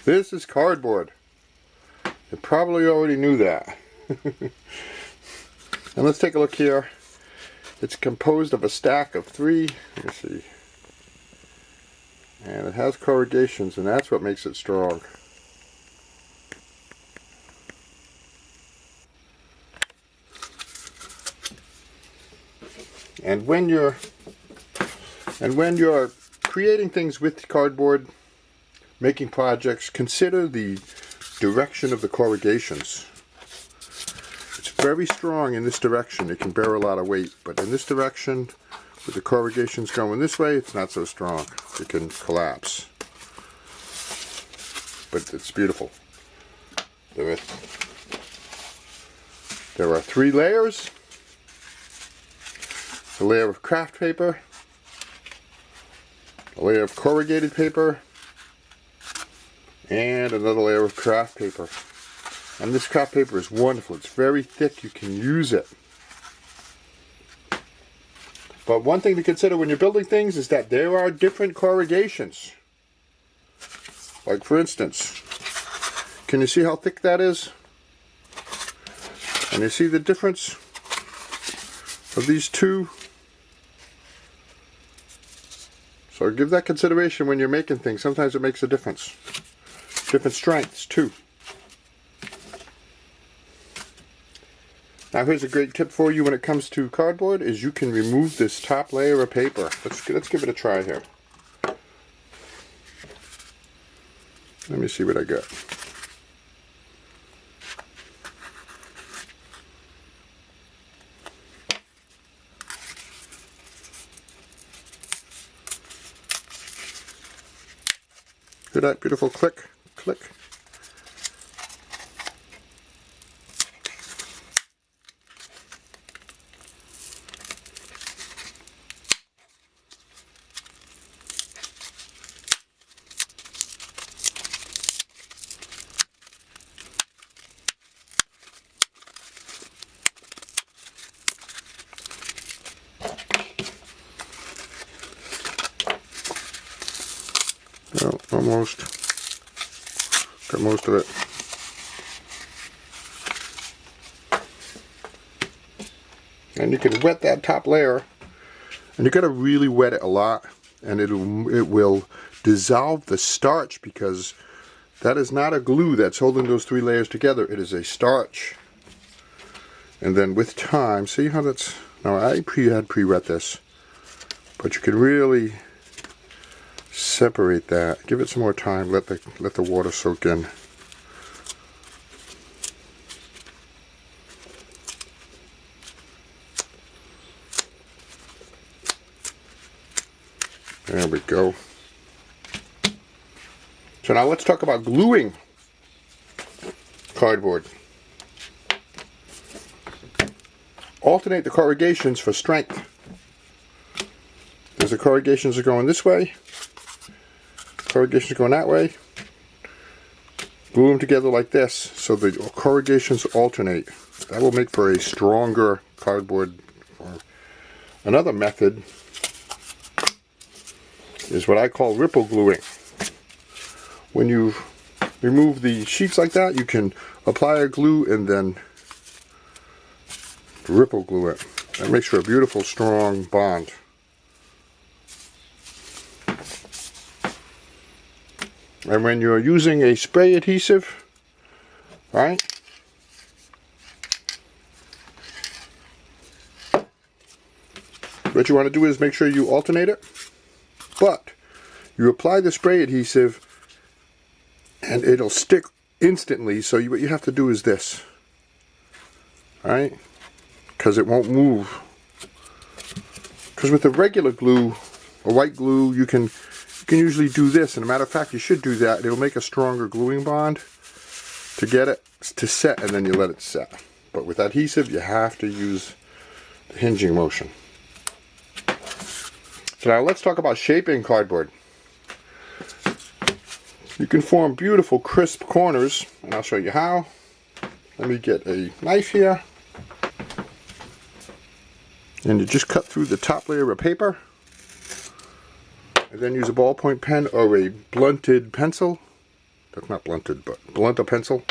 This is cardboard. You probably already knew that. And let's take a look here. It's composed of a stack of 3. Let me see. And it has corrugations, and that's what makes it strong. And when you're creating things with cardboard, making projects, consider the direction of the corrugations. It's very strong in this direction. It can bear a lot of weight, but in this direction, with the corrugations going this way, it's not so strong. It can collapse. But it's beautiful. There are 3 layers. A layer of craft paper, a layer of corrugated paper, and another layer of craft paper. And this craft paper is wonderful. It's very thick. You can use it. But one thing to consider when you're building things is that there are different corrugations. Like for instance, can you see how thick that is? And you see the difference of these two? So give that consideration when you're making things. Sometimes it makes a difference. Different strengths too. Now here's a great tip for you when it comes to cardboard, is you can remove this top layer of paper. Let's give it a try here. Let me see what I got. Hear that beautiful click, click? Well, almost. Got most of it. And you can wet that top layer, and you got to really wet it a lot, and it will dissolve the starch, because that is not a glue that's holding those 3 layers together. It is a starch. And then with time, see how that's, now I had pre-wet this, but you can really separate that. Give it some more time. Let the water soak in. There we go. So now let's talk about gluing cardboard. Alternate the corrugations for strength. As the corrugations are going this way, corrugations are going that way, glue them together like this so the corrugations alternate. That will make for a stronger cardboard. Another method is what I call ripple gluing. When you remove the sheets like that, you can apply a glue and then ripple glue it. That makes for a beautiful, strong bond. And when you're using a spray adhesive, right, what you want to do is make sure you alternate it, but you apply the spray adhesive and it'll stick instantly. So what you have to do is this, right, because it won't move. Because with the regular glue, or white glue, you can usually do this, and a matter of fact, you should do that. It'll make a stronger gluing bond to get it to set, and then you let it set. But with adhesive, you have to use the hinging motion. So now let's talk about shaping cardboard. You can form beautiful, crisp corners, and I'll show you how. Let me get a knife here. And you just cut through the top layer of paper. And then use a ballpoint pen or a blunted pencil That's not blunted, but blunt a pencil.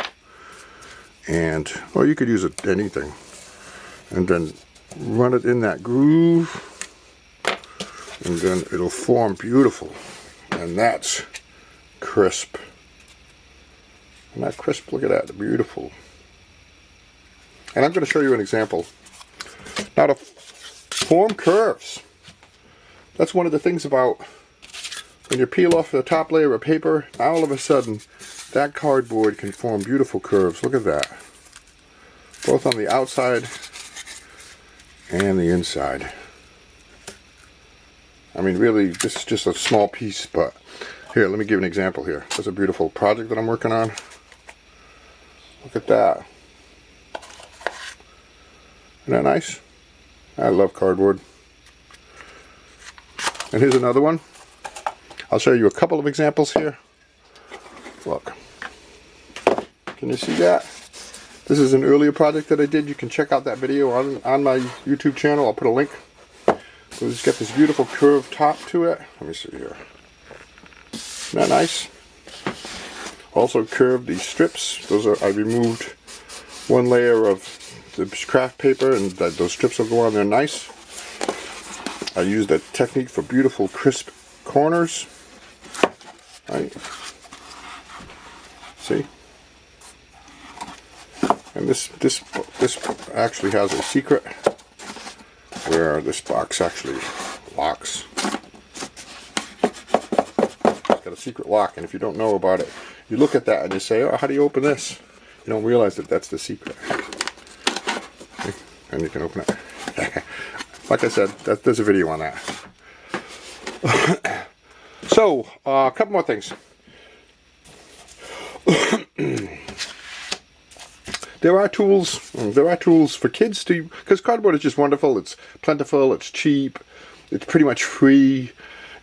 And, or you could use anything. And then run it in that groove. And then it'll form beautiful. And that's crisp. And that crisp, look at that, beautiful. And I'm going to show you an example. Now to form curves. That's one of the things about when you peel off the top layer of paper, now all of a sudden that cardboard can form beautiful curves. Look at that. Both on the outside and the inside. I mean, really, this is just a small piece, but here, let me give an example here. There's a beautiful project that I'm working on. Look at that. Isn't that nice? I love cardboard. And here's another one. I'll show you a couple of examples here. Look. Can you see that? This is an earlier project that I did. You can check out that video on my YouTube channel. I'll put a link. So it's got this beautiful curved top to it. Let me see here. Isn't that nice? Also curved these strips. Those are, I removed one layer of the craft paper and those strips will go on there nice. I used that technique for beautiful crisp corners. Right. See? And this actually has a secret where this box actually locks. It's got a secret lock, and if you don't know about it, you look at that and you say, oh, how do you open this? You don't realize that that's the secret. And you can open it. Like I said, there's a video on that. So, a couple more things. There are tools for kids to, because cardboard is just wonderful. It's plentiful, it's cheap, it's pretty much free,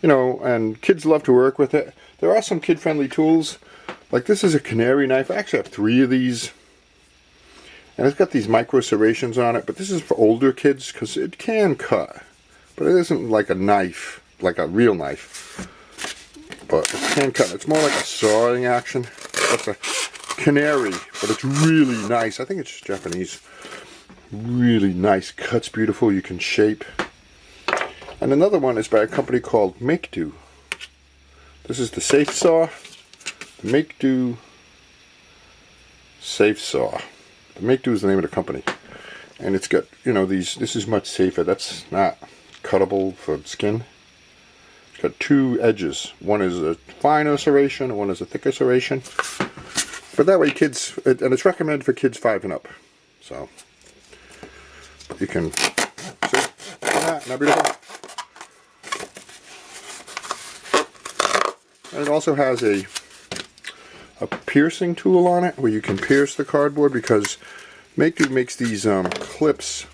you know, and kids love to work with it. There are some kid-friendly tools. Like this is a canary knife. I actually have 3 of these. And it's got these micro serrations on it, but this is for older kids because it can cut. But it isn't like a knife, like a real knife. But it can cut. It's more like a sawing action. That's a canary, but it's really nice. I think it's Japanese. Really nice. Cuts beautiful. You can shape. And another one is by a company called Make Do. This is the Safe Saw. The Make Do Safe Saw. The Make Do is the name of the company, and it's got, you know, these. This is much safer. That's not cuttable for skin. It's got 2 edges. One is a finer serration, and one is a thicker serration. But that way, kids, and it's recommended for kids 5 and up. So you can see that. Not beautiful. And it also has a piercing tool on it where you can pierce the cardboard, because Make Do makes these clips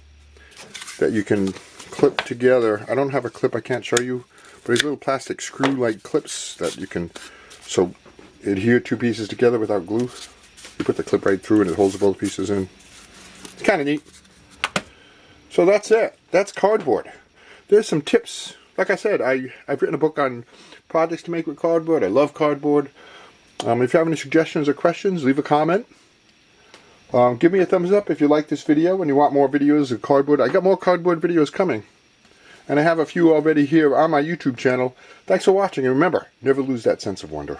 that you can clip together. I don't have a clip, I can't show you, but these little plastic screw-like clips that you can adhere 2 pieces together without glue. You put the clip right through and it holds both pieces in. It's kind of neat. So that's it. That's cardboard. There's some tips. Like I said, I've written a book on projects to make with cardboard. I love cardboard. If you have any suggestions or questions, leave a comment. Give me a thumbs up if you like this video and you want more videos of cardboard. I got more cardboard videos coming. And I have a few already here on my YouTube channel. Thanks for watching, and remember, never lose that sense of wonder.